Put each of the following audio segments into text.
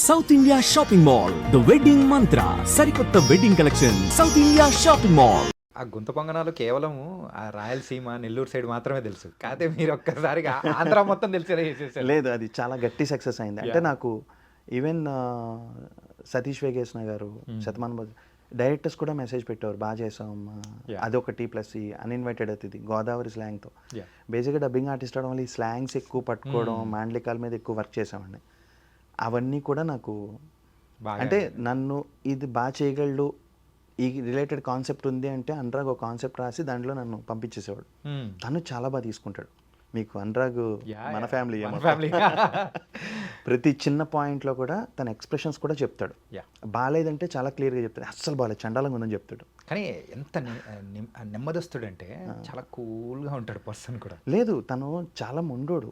South India shopping mall the wedding మంత్ర సరికొత్త wedding collection south India shopping mall. ఆ గుంత పొంగనాలు కేవలం ఆ రాయలసీమ, నెల్లూరు సైడ్ మాత్రమే తెలుసు. కాకపోతే మీరు ఒక్కసారిగా ఆంధ్ర మొత్తం తెలిసేలా చేసేసారు. లేదు, అది చాలా గట్టి సక్సెస్ అయింది. అంటే నాకు ఈవెన్ సతీష్ వేగేశ్న గారు, శతమాన్ భోజ్ డైరెక్టర్స్ కూడా మెసేజ్ పెట్టారు, బాగా చేసాం అదొకటి, ప్లస్ ఈ అన్ఇన్వైటెడ్ అతిథి గోదావరి స్లాంగ్తో. బేసిక్గా డబ్బింగ్ ఆర్టిస్ట్ అవడం వల్ల ఈ స్లాంగ్స్ ఎక్కువ పట్టుకోవడం, మాండలికాల మీద ఎక్కువ వర్క్ చేసామండి. అవన్నీ కూడా నాకు అంటే నన్ను ఇది బాగా చేయగలడు, ఈ రిలేటెడ్ కాన్సెప్ట్ ఉంది అంటే అనురాగ్ ఒక కాన్సెప్ట్ రాసి దాంట్లో నన్ను పంపించేసేవాడు. తను చాలా బాగా తీసుకుంటాడు. మీకు అనురాగ్ మన ఫ్యామిలీ ప్రతి చిన్న పాయింట్లో కూడా తన ఎక్స్ప్రెషన్స్ కూడా చెప్తాడు. బాగాలేదంటే చాలా క్లియర్గా చెప్తాడు, అస్సలు బాగాలేదు, చండాలంగా ఉందని చెప్తాడు. కానీ ఎంత నెమ్మదస్తుడంటే చాలా కూల్గా ఉంటాడు పర్సన్ కూడా. లేదు, తను చాలా మొండోడు.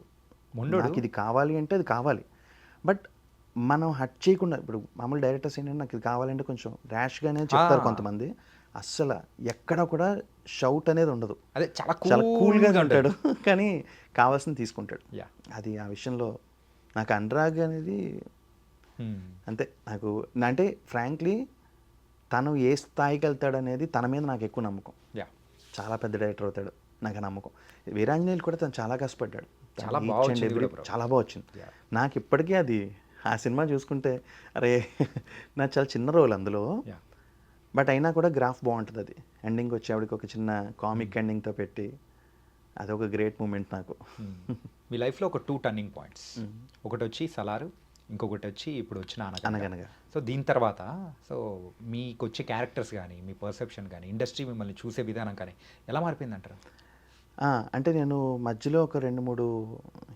నాకు ఇది కావాలి అంటే అది కావాలి, బట్ మనం హట్ చేయకుండా. ఇప్పుడు మామూలు డైరెక్టర్స్ ఏంటంటే నాకు ఇది కావాలంటే కొంచెం ర్యాష్గానే చెప్తారు కొంతమంది. అస్సలు ఎక్కడ కూడా షౌట్ అనేది ఉండదు, అదే చాలా కూల్గా ఉంటాడు, కానీ కావాల్సింది తీసుకుంటాడు. అది ఆ విషయంలో నాకు అనురాగ్ అనేది అంతే. నాకు అంటే ఫ్రాంక్లీ తను ఏ స్థాయికి వెళ్తాడు అనేది తన మీద నాకు ఎక్కువ నమ్మకం. చాలా పెద్ద డైరెక్టర్ అవుతాడు నాకు నమ్మకం. వీరాంజనేయులు కూడా తను చాలా కష్టపడ్డాడు, చాలా బాగా వచ్చింది. నాకు ఇప్పటికీ అది ఆ సినిమా చూసుకుంటే అరే నాకు చాలా చిన్న రోల్ అందులో, బట్ అయినా కూడా గ్రాఫ్ బాగుంటుంది. అది ఎండింగ్ వచ్చేవాడికి ఒక చిన్న కామిక్ ఎండింగ్తో పెట్టి అదొక గ్రేట్ మూమెంట్ నాకు. మీ లైఫ్లో ఒక 2 టర్నింగ్ పాయింట్స్, ఒకటి వచ్చి సలారు, ఇంకొకటి వచ్చి ఇప్పుడు వచ్చిన అనగనగా. సో దీని తర్వాత సో మీకు వచ్చే క్యారెక్టర్స్ కానీ, మీ పర్సెప్షన్ కానీ, ఇండస్ట్రీ మిమ్మల్ని చూసే విధానం కానీ ఎలా మారిపోయింది అంటారు? అంటే నేను మధ్యలో ఒక 2-3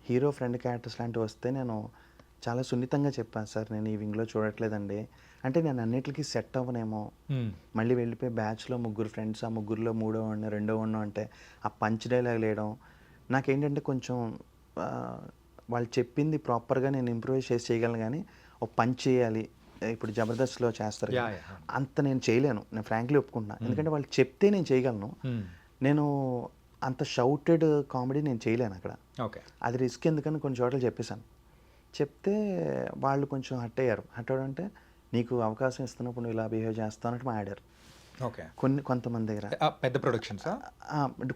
హీరో ఫ్రెండ్ క్యారెక్టర్స్ లాంటివి వస్తే నేను చాలా సున్నితంగా చెప్పాను, సార్ నేను ఈ వింగ్లో చూడట్లేదండి. అంటే నేను అన్నిటికీ సెట్ అవ్వనేమో, మళ్ళీ వెళ్ళిపోయి బ్యాచ్లో 3 ఫ్రెండ్స్, ఆ 3లో 3వ వాడిని 2వ వాడిని అంటే ఆ పంచ్ డైలాగ్ లేయడం నాకేంటంటే కొంచెం వాళ్ళు చెప్పింది ప్రాపర్గా నేను ఇంప్రూవైజ్ చేసి చేయగలను, కానీ ఒక పంచ్ చేయాలి ఇప్పుడు జబర్దస్త్లో చేస్తారు అంత నేను చేయలేను. నేను ఫ్రాంక్లీ ఒప్పుకుంటున్నాను, ఎందుకంటే వాళ్ళు చెప్తే నేను చేయగలను. నేను అంత షౌటెడ్ కామెడీ నేను చేయలేను అక్కడ. అది రిస్క్ ఎందుకని కొన్ని చోట్ల చెప్పేశాను. చెప్తే వాళ్ళు కొంచెం హట్ అయ్యారు. హట్ అవ్వడం అంటే నీకు అవకాశం ఇస్తున్నప్పుడు నువ్వు ఇలా బిహేవ్ చేస్తావు అన్నట్టు మాట్లాడారు. కొంతమంది దగ్గర పెద్ద ప్రొడక్షన్స్,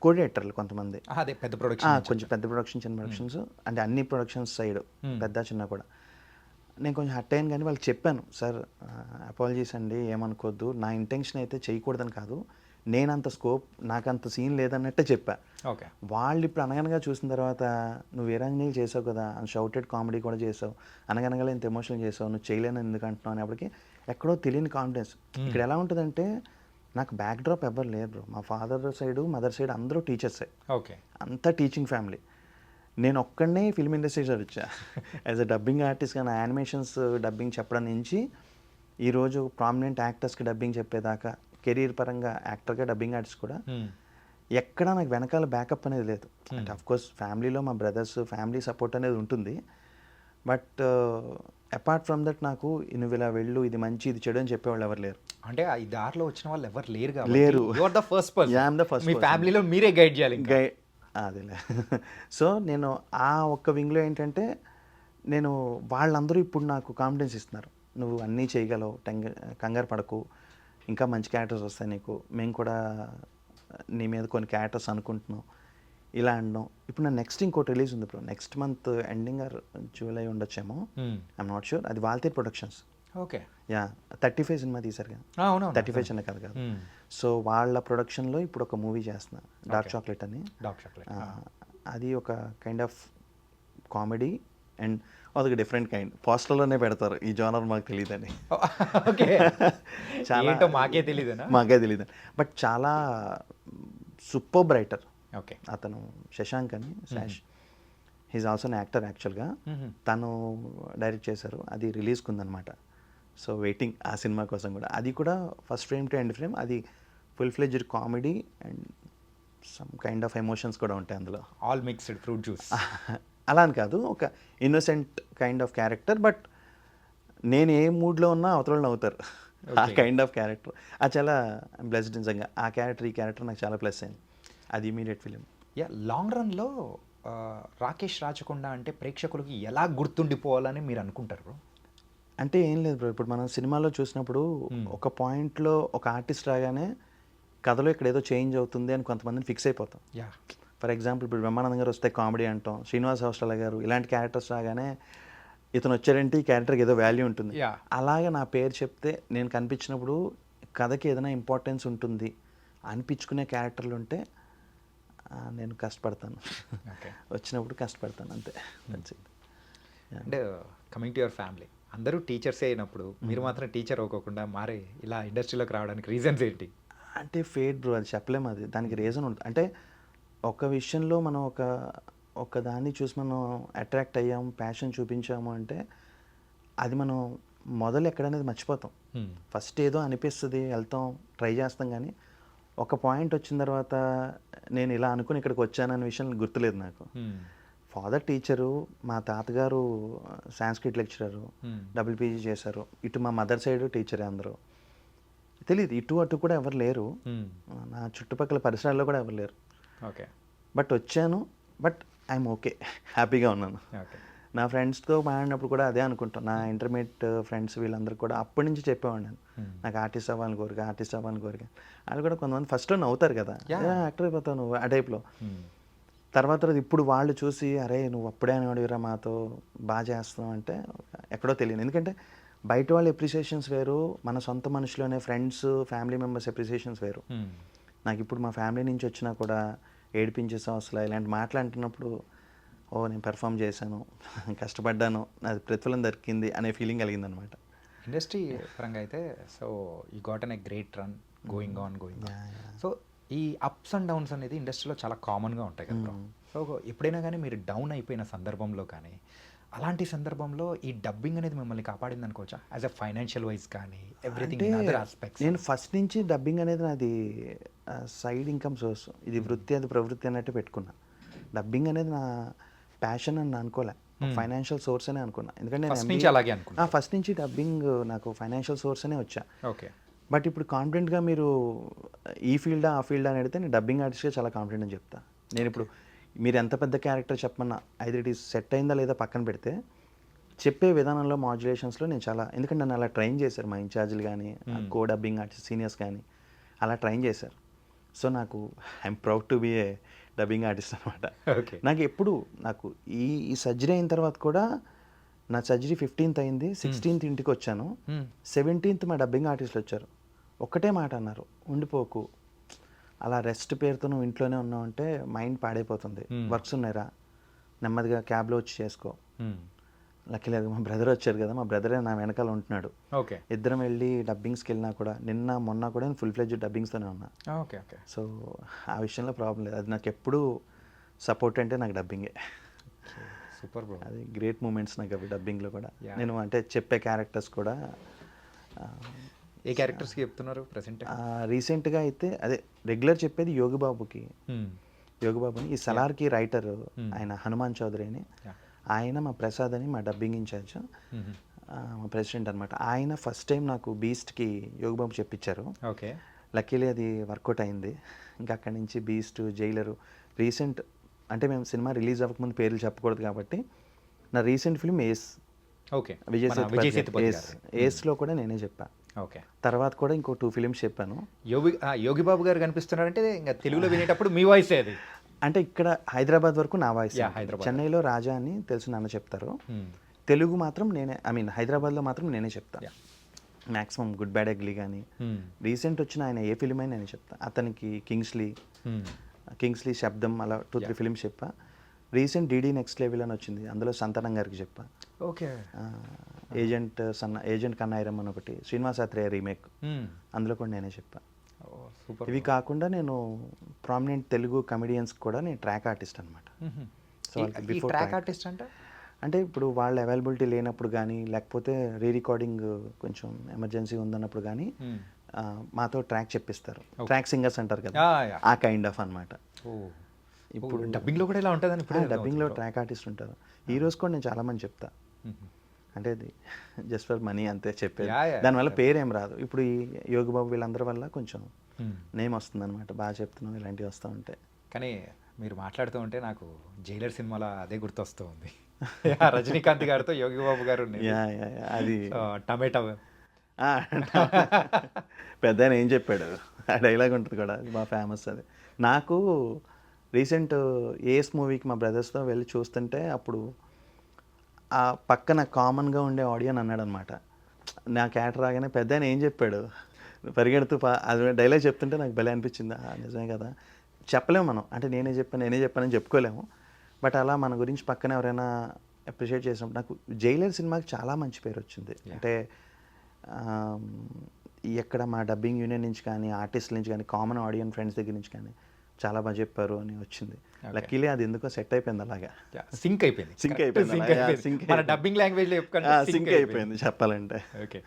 కోఆర్డినేటర్లు కొంతమంది, అదే పెద్ద ప్రొడక్షన్, కొంచెం పెద్ద ప్రొడక్షన్, చిన్న ప్రొడక్షన్స్, అంటే అన్ని ప్రొడక్షన్స్ సైడ్ పెద్ద చిన్న కూడా నేను కొంచెం హట్ అయ్యాను. కానీ వాళ్ళకి చెప్పాను, సార్ అపాలజీస్ అండి, ఏమనుకోవద్దు, నా ఇంటెన్షన్ అయితే చేయకూడదని కాదు, నేనంత స్కోప్, నాకు అంత సీన్ లేదన్నట్టే చెప్పా. వాళ్ళు ఇప్పుడు అనగనగా చూసిన తర్వాత నువ్వు వీరాంజనేయులు చేసావు కదా, షౌటెడ్ కామెడీ కూడా చేసావు, అనగనగా ఇంత ఎమోషనల్ చేసావు, నువ్వు చేయలేని ఎందుకు అంటున్నావు అనేప్పటికీ ఎక్కడో తెలియని కాన్ఫిడెన్స్. ఇక్కడ ఎలా ఉంటుందంటే నాకు బ్యాక్ డ్రాప్ ఎవరు లేరు బ్రో. మా ఫాదర్ సైడ్, మదర్ సైడ్ అందరూ టీచర్సే, అంతా టీచింగ్ ఫ్యామిలీ. నేను ఒక్కడనే ఫిల్మ్ ఇండస్ట్రీ వచ్చా యాజ్ అ డబ్బింగ్ ఆర్టిస్ట్. కానీ యానిమేషన్స్ డబ్బింగ్ చెప్పడం నుంచి ఈరోజు ప్రామినెంట్ యాక్టర్స్కి డబ్బింగ్ చెప్పేదాకా, కెరీర్ పరంగా యాక్టర్గా, డబ్బింగ్ ఆర్టిస్ట్ కూడా ఎక్కడ నాకు వెనకాల బ్యాకప్ అనేది లేదు. అంటే అఫ్కోర్స్ ఫ్యామిలీలో మా బ్రదర్స్, ఫ్యామిలీ సపోర్ట్ అనేది ఉంటుంది, బట్ అపార్ట్ ఫ్రమ్ దట్ నాకు నువ్వు ఇలా వెళ్ళు, ఇది మంచి, ఇది చెడు అని చెప్పేవాళ్ళు ఎవరు లేరు. అంటే ఈ దారిలో వచ్చిన వాళ్ళు ఎవరు లేరు లేరు. మీ ఫ్యామిలీలో మీరే గైడ్ చేయాలి. అదేలే. సో నేను ఆ ఒక్క వింగ్లో ఏంటంటే నేను వాళ్ళందరూ ఇప్పుడు నాకు కాన్ఫిడెన్స్ ఇస్తున్నారు, నువ్వు అన్నీ చేయగలవు, కంగారు పడకు, ఇంకా మంచి క్యారెక్టర్స్ వస్తాయి నీకు, మేము కూడా నీ మీద కొన్ని క్యారెక్టర్స్ అనుకుంటున్నాం, ఇలా అనడం. ఇప్పుడు నా నెక్స్ట్ ఇంకోటి రిలీజ్ ఉంది bro, next month ending or July ఉండొచ్చేమో, ఐఎమ్ నాట్ షూర్. అది వాల్తేర్ ప్రొడక్షన్స్. 35 సినిమా తీశారు కదా, 35 చిన్న కథ కాదు. సో వాళ్ళ ప్రొడక్షన్లో ఇప్పుడు ఒక మూవీ చేస్తున్నా, డార్క్ చాక్లెట్ అని. అది ఒక కైండ్ ఆఫ్ కామెడీ అండ్ అదొక డిఫరెంట్ కైండ్. పోస్టర్లోనే పెడతారు, ఈ జోనర్ మాకు తెలియదని. చాలా మాకే తెలియదు, బట్ చాలా సూపర్ రైటర్ అతను, శశాంక్ అని, హీజ్ ఆల్సో అన్ యాక్టర్ యాక్చువల్గా. తను డైరెక్ట్ చేశారు, అది రిలీజ్కి ఉందన్నమాట. సో వెయిటింగ్ ఆ సినిమా కోసం కూడా. అది కూడా first frame to end frame, అది full fledged comedy and some kind of emotions కూడా ఉంటాయి అందులో. ఆల్ మిక్స్డ్ ఫ్రూట్ జ్యూస్ అలా అని కాదు, ఒక innocent kind of character, but నేను ఏ మూడ్లో ఉన్నా అవతల నవ్వుతారు, ఆ కైండ్ ఆఫ్ క్యారెక్టర్. అది చాలా బ్లెస్డ్ నిజంగా. ఆ క్యారెక్టర్, ఈ క్యారెక్టర్ నాకు చాలా ప్లస్ అయింది. అది ఇమీడియట్ ఫిలిం. లాంగ్ రన్లో రాకేష్ రాచకొండ అంటే ప్రేక్షకులకి ఎలా గుర్తుండిపోవాలని మీరు అనుకుంటారు? అంటే ఏం లేదు బ్రో, ఇప్పుడు మనం సినిమాలో చూసినప్పుడు ఒక పాయింట్లో ఒక ఆర్టిస్ట్ రాగానే కథలో ఇక్కడ ఏదో చేంజ్ అవుతుంది అని కొంతమందిని ఫిక్స్ అయిపోతాం. యా ఫర్ ఎగ్జాంపుల్ ఇప్పుడు బ్రహ్మానందం గారు వస్తే కామెడీ అంటాం, శ్రీనివాస్ అవసరాల గారు ఇలాంటి క్యారెక్టర్స్ రాగానే ఇతను వచ్చాడంటే ఈ క్యారెక్టర్కి ఏదో వాల్యూ ఉంటుంది. Yeah. అలాగే నా పేరు చెప్తే నేను కనిపించినప్పుడు కథకి ఏదైనా ఇంపార్టెన్స్ ఉంటుంది అనిపించుకునే క్యారెక్టర్లు ఉంటే నేను కష్టపడతాను. ఓకే వచ్చినప్పుడు కష్టపడతాను అంతే. That's it. And coming to your family, అందరూ టీచర్సే అయినప్పుడు మీరు మాత్రం టీచర్ అవ్వకుండా మారే ఇలా ఇండస్ట్రీలోకి రావడానికి రీజన్స్ ఏంటి? అంటే ఫేట్ బ్రో, అది చెప్పలేము. అది దానికి రీజన్ ఉంటుంది. అంటే ఒక విషయంలో మనం ఒక దాన్ని చూసి మనం అట్రాక్ట్ అయ్యాము, ప్యాషన్ చూపించాము అంటే అది మనం మొదలు ఎక్కడనేది మర్చిపోతాం. ఫస్ట్ ఏదో అనిపిస్తుంది, వెళ్తాం, ట్రై చేస్తాం, కానీ ఒక పాయింట్ వచ్చిన తర్వాత నేను ఇలా అనుకుని ఇక్కడికి వచ్చాననే విషయం గుర్తులేదు నాకు. ఫాదర్ టీచరు, మా తాతగారు సాంస్క్రిట్ లెక్చరరు, డబుల్ పీజీ చేశారు. ఇటు మా మదర్ సైడ్ టీచరే అందరూ. తెలియదు, ఇటు అటు కూడా ఎవరు లేరు, నా చుట్టుపక్కల పరిసరాల్లో కూడా ఎవరు లేరు. ఓకే బట్ వచ్చాను, బట్ ఐఎమ్ ఓకే, హ్యాపీగా ఉన్నాను. ఓకే నా ఫ్రెండ్స్తో మాట్లాడినప్పుడు కూడా అదే అనుకుంటాను. నా ఇంటర్మీడియట్ ఫ్రెండ్స్ వీళ్ళందరూ కూడా అప్పటి నుంచి చెప్పేవాడు నేను, నాకు ఆర్టిస్ట్ అవ్వాలని కోరిక, ఆర్టిస్ట్ అవ్వాలని కోరిక. వాళ్ళు కూడా కొంతమంది ఫస్ట్లో నవ్వుతారు కదా, యాక్టర్ అయిపోతావు నువ్వు ఆ టైప్లో. తర్వాత ఇప్పుడు వాళ్ళు చూసి అరే నువ్వు అప్పుడే అనేవాడివిరా, మాతో బాగా చేస్తున్నావు అంటే ఎక్కడో తెలియదు. ఎందుకంటే బయట వాళ్ళ ఎప్రిసియేషన్స్ వేరు, మన సొంత మనుషులోనే ఫ్రెండ్స్ ఫ్యామిలీ మెంబర్స్ ఎప్రిసియేషన్స్ వేరు. నాకు ఇప్పుడు మా ఫ్యామిలీ నుంచి వచ్చినా కూడా ఏడిపించేసాం అసలు ఇలాంటి మాటలు అంటున్నప్పుడు, ఓ నేను పెర్ఫామ్ చేశాను, కష్టపడ్డాను, నాది ప్రతిఫలం దొరికింది అనే ఫీలింగ్ కలిగింది అనమాట. ఇండస్ట్రీ పరంగా అయితే so you got an a great run going on. So ఈ అప్స్ అండ్ డౌన్స్ అనేది ఇండస్ట్రీలో చాలా కామన్గా ఉంటాయి కదా bro. సో ఎప్పుడైనా కానీ మీరు డౌన్ అయిపోయిన సందర్భంలో కానీ, అలాంటి సందర్భంలో ఈ డబ్బింగ్ అనేది మిమ్మల్ని కాపాడింది అనుకోవచ్చా, యాజ్ అ ఫైనాన్షియల్ వైజ్ కానీ ఎవ్రీథింగ్ ఇన్ అదర్ ఆస్పెక్ట్స్? నేను ఫస్ట్ నుంచి డబ్బింగ్ అనేది నాది సైడ్ ఇన్కమ్ సోర్స్, ఇది వృత్తి అది ప్రవృత్తి అన్నట్టు పెట్టుకున్నా. డబ్బింగ్ అనేది నా ప్యాషన్ అని అనుకోలే, ఫైనాన్షియల్ సోర్స్ అనే అనుకున్నా. ఎందుకంటే ఫస్ట్ నుంచి అలాగే అనుకున్నా. ఫస్ట్ నుంచి డబ్బింగ్ నాకు ఫైనాన్షియల్ సోర్స్ అనే వచ్చా. ఓకే బట్ ఇప్పుడు కాన్ఫిడెంట్గా మీరు ఈ ఫీల్డా ఆ ఫీల్డా అని అడిగితే నేను డబ్బింగ్ ఆర్టిస్ట్గా చాలా కాన్ఫిడెంట్ అని చెప్తా. నేను ఇప్పుడు మీరు ఎంత పెద్ద క్యారెక్టర్ చెప్పమన్నా ఐదర్ ఇట్ ఈస్ సెట్ అయిందా లేదా పక్కన పెడితే, చెప్పే విధానంలో మాడ్యులేషన్స్లో నేను చాలా, ఎందుకంటే నన్ను అలా ట్రైన్ చేశారు మా ఇన్ఛార్జీలు కానీ, కో డబ్బింగ్ ఆర్టిస్ట్ సీనియర్స్ కానీ అలా ట్రైన్ చేశారు. సో నాకు I'm proud to be a dubbing artist అనమాట. ఓకే నాకు ఎప్పుడు నాకు ఈ సర్జరీ అయిన తర్వాత కూడా, నా సర్జరీ 15th అయింది, 16th ఇంటికి వచ్చాను, 17th మా డబ్బింగ్ ఆర్టిస్టులు వచ్చారు. ఒక్కటే మాట అన్నారు, ఉండిపోకు, అలా రెస్ట్ పేరుతో నువ్వు ఇంట్లోనే ఉన్నావు అంటే మైండ్ పాడైపోతుంది, వర్క్స్ ఉన్నాయిరా, నెమ్మదిగా క్యాబ్లో వచ్చి చేసుకో. లక్కీ లేదు మా బ్రదర్ వచ్చారు కదా, మా బ్రదరే నా వెనకాల ఉంటున్నాడు. ఓకే ఇద్దరం వెళ్ళి డబ్బింగ్స్కి వెళ్ళినా కూడా, నిన్న మొన్న కూడా నేను ఫుల్ ఫ్లెడ్జ్ డబ్బింగ్స్తోనే ఉన్నా. ఓకే ఓకే సో ఆ విషయంలో ప్రాబ్లం లేదు. అది నాకు ఎప్పుడు సపోర్ట్ అంటే నాకు డబ్బింగే. Super bro. అది గ్రేట్ మూమెంట్స్ నాకు అవి డబ్బింగ్లో కూడా. Yeah. నేను అంటే చెప్పే క్యారెక్టర్స్ కూడా ఏ క్యారెక్టర్స్కి చెప్తున్నారు ప్రెసెంట్? రీసెంట్గా అయితే అదే రెగ్యులర్ చెప్పేది యోగిబాబుకి, యోగిబాబుని. ఈ సలార్కి రైటర్ ఆయన హనుమాన్ చౌదరి అని, ఆయన మా ప్రసాద్ అని మా డబ్బింగ్ ఇన్ఛార్జ్, మా ప్రెసిడెంట్ అనమాట. ఆయన ఫస్ట్ టైం నాకు బీస్ట్కి యోగిబాబు చెప్పించారు. ఓకే లక్కీలీ అది వర్కౌట్ అయింది. ఇంకా అక్కడి నుంచి బీస్ట్, జైలరు, రీసెంట్ అంటే మేము సినిమా రిలీజ్ అవ్వకముందు పేర్లు చెప్పకూడదు కాబట్టి, నా రీసెంట్ ఫిల్మ్ ఏస్, ఓకే విజయ్ సేతుపతి గారు. ఏస్లో కూడా నేనే చెప్పా. ఓకే తర్వాత కూడా ఇంకో 2 ఫిలిమ్స్ చెప్పాను. యోగి బాబు గారు కనిపిస్తున్నారంటే ఇంకా తెలుగులో వినేటప్పుడు మీ వాయిస్ అది. అంటే ఇక్కడ హైదరాబాద్ వరకు నా వాయిస్, Yeah, హైదరాబాద్. చెన్నైలో రాజా అని తెలుసు నాన్న చెప్తారు, తెలుగు మాత్రం నేనే, ఐ మీన్ హైదరాబాద్లో మాత్రం నేనే చెప్తాను. మ్యాక్సిమం గుడ్ బ్యాడ్ అగ్లీ కానీ, రీసెంట్ వచ్చిన ఆయన ఏ ఫిలిం అయినా నేనే చెప్తాను. అతనికి కింగ్స్లీ శబ్దం అలా 2-3 ఫిలిమ్స్ చెప్పా. రీసెంట్ డీడీ నెక్స్ట్ లెవెల్ అని వచ్చింది, అందులో సంతానం గారికి చెప్పా. ఓకే ఏజెంట్ కన్నాయిరం అని ఒకటి, శ్రీనివాస్ ఆత్రేయ రీమేక్, అందులో కూడా నేనే చెప్పా. సూపర్. ఇవి కాకుండా నేను ప్రామినెంట్ తెలుగు కమెడియన్స్ కూడా నేను ట్రాక్ ఆర్టిస్ట్ అనమాట. సో ట్రాక్ ఆర్టిస్ట్ అంటే అంటే ఇప్పుడు వాళ్ళ అవైలబిలిటీ లేనప్పుడు కానీ, లేకపోతే రీ రికార్డింగ్ కొంచెం ఎమర్జెన్సీ ఉందన్నప్పుడు కానీ మాతో ట్రాక్ చెప్పిస్తారు. ట్రాక్ సింగర్స్ అంటారు కదా, ఆ కైండ్ ఆఫ్ అనమాట. ఇప్పుడు డబ్బింగ్లో కూడా ఇలా ఉంటుందని ఇప్పుడు డబ్బింగ్లో ట్రాక్ ఆర్టిస్ట్ ఉంటారు. ఈ రోజు కూడా నేను చాలామంది చెప్తా, అంటే అది జస్ట్ ఫర్ మనీ అంతే చెప్పేది. దానివల్ల పేరేం రాదు. ఇప్పుడు ఈ యోగిబాబు వీళ్ళందరి వల్ల కొంచెం నేమ్ వస్తుంది అనమాట, బాగా చెప్తున్నాం ఇలాంటివి వస్తూ ఉంటాయి. కానీ మీరు మాట్లాడుతూ ఉంటే నాకు జైలర్ సినిమాలో అదే గుర్తొస్తూ ఉంది. రజనీకాంత్ గారితో యోగి బాబు గారు ఉండేది. యా యా యా, అది సో, టమాటా ఆ, పెద్ద ఆయన ఏం చెప్పాడు ఆ డైలాగ్ ఉంటుంది కూడా, అది బాగా ఫేమస్. అది నాకు రీసెంట్ ఏస్ మూవీకి మా బ్రదర్స్తో వెళ్ళి చూస్తుంటే అప్పుడు ఆ పక్కన కామన్గా ఉండే ఆడియన్ అన్నాడు అనమాట, నా క్యారెక్టర్ రాగానే పెద్ద ఆయన ఏం చెప్పాడు పరిగెడుతూ అది డైలాగ్ చెప్తుంటే నాకు భలే అనిపించింది. నిజమే కదా, చెప్పలేము మనం, అంటే నేనే చెప్పానని చెప్పుకోలేము. బట్ అలా మన గురించి పక్కన ఎవరైనా అప్రిషియేట్ చేసినప్పుడు నాకు జైలర్ సినిమాకి చాలా మంచి పేరు వచ్చింది. అంటే ఎక్కడ మా డబ్బింగ్ యూనియన్ నుంచి కానీ, ఆర్టిస్టుల నుంచి కానీ, కామన్ ఆడియన్ ఫ్రెండ్స్ దగ్గర నుంచి కానీ చాలా బాగా చెప్పారు అని వచ్చింది. లక్కీలీ అది ఎందుకో సెట్ అయిపోయింది, అలాగా సింక్ అయిపోయింది. సింక్ అయిపోయింది, మన డబ్బింగ్ లాంగ్వేజ్ లో సింక్ అయిపోయింది చెప్పాలంటే. ఓకే.